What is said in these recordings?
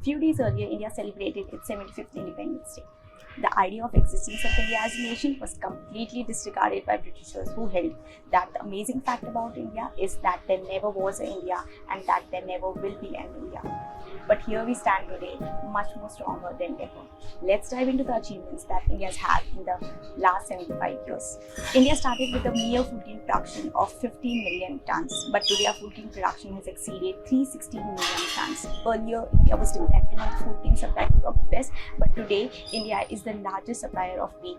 Few days earlier, India celebrated its 75th Independence Day. The idea of existence of India as a nation was completely disregarded by Britishers, who held that the amazing fact about India is that there never was an India and that there never will be an India. But here we stand today, much more stronger than ever. Let's dive into the achievements that India has had in the last 75 years. India started with a mere food grain production of 15 million tons, but today our food grain production has exceeded 316 million tons. Earlier, India was dependent on food grain supplies from the West, but today India is the largest supplier of wheat.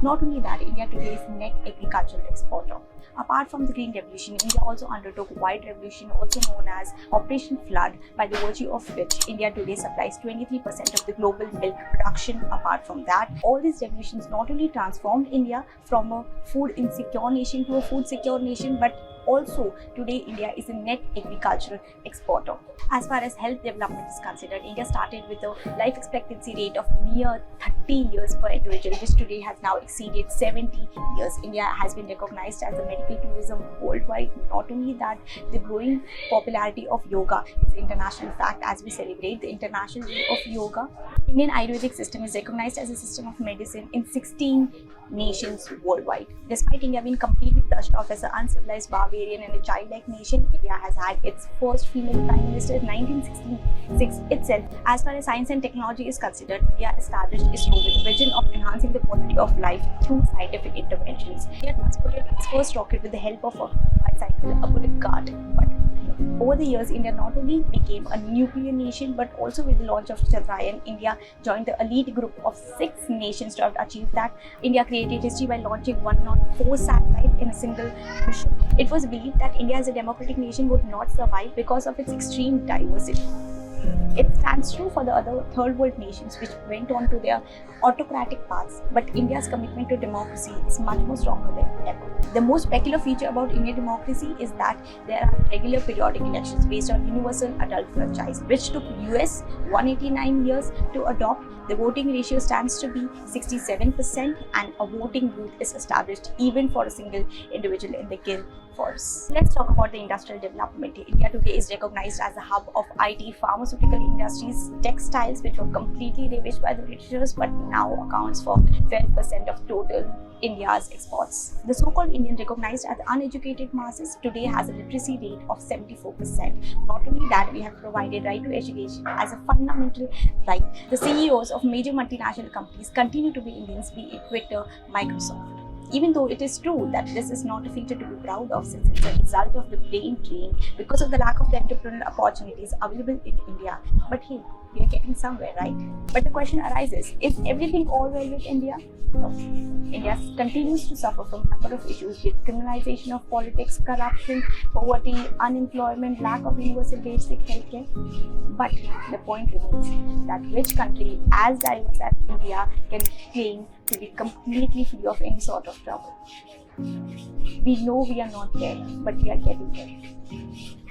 Not only that, India today is net agricultural exporter. Apart from the Green Revolution, India also undertook White Revolution, also known as Operation Flood, by the virtue of which India today supplies 23% of the global milk production. Apart from that, all these revolutions not only transformed India from a food insecure nation to a food secure nation, but also today India is a net agricultural exporter. As far as health development is considered, India started with a life expectancy rate of mere 30 years per individual, which today has now exceeded 70 years. India has been recognized as a medical tourism worldwide. Not only that, the growing popularity of yoga is an international fact as we celebrate the International Day of Yoga. Indian Ayurvedic system is recognized as a system of medicine in 16 nations worldwide. Despite India being completely brushed off as an uncivilized barbarian and a childlike nation, India has had its first female prime minister in 1966 itself. As far as science and technology is considered, India established ISRO with a vision of enhancing the quality of life through scientific interventions. India transported its first rocket with the help of a bicycle, a bullet cart. But over the years, India not only became a nuclear nation, but also with the launch of Chandrayaan, India joined the elite group of 6 nations to have achieved that. India created history by launching 104 satellites in a single mission. It was believed that India as a democratic nation would not survive because of its extreme diversity. It stands true for the other third world nations which went on to their autocratic paths, but India's commitment to democracy is much more stronger than ever. The most peculiar feature about Indian democracy is that there are regular periodic elections based on universal adult franchise, which took US 189 years to adopt. The voting ratio stands to be 67% and a voting booth is established even for a single individual in the guild force. Let's talk about the industrial development. India today is recognized as a hub of IT, pharmaceutical industries, textiles, which were completely ravished by the Britishers but now accounts for 12% of total India's exports. The so-called Indian recognized as uneducated masses today has a literacy rate of 74%. Not only that, we have provided right to education as a fundamental right. The CEOs of major multinational companies continue to be Indians, be it Twitter, Microsoft. Even though it is true that this is not a feature to be proud of, since it's a result of the brain drain because of the lack of the entrepreneurial opportunities available in India. But hey, we are getting somewhere, right? But the question arises, is everything all well with India? No. India continues to suffer from a number of issues with criminalization of politics, corruption, poverty, unemployment, lack of universal basic healthcare. But the point remains that which country as diverse as India can claim to be completely free of any sort of trouble? We know we are not there, but we are getting there.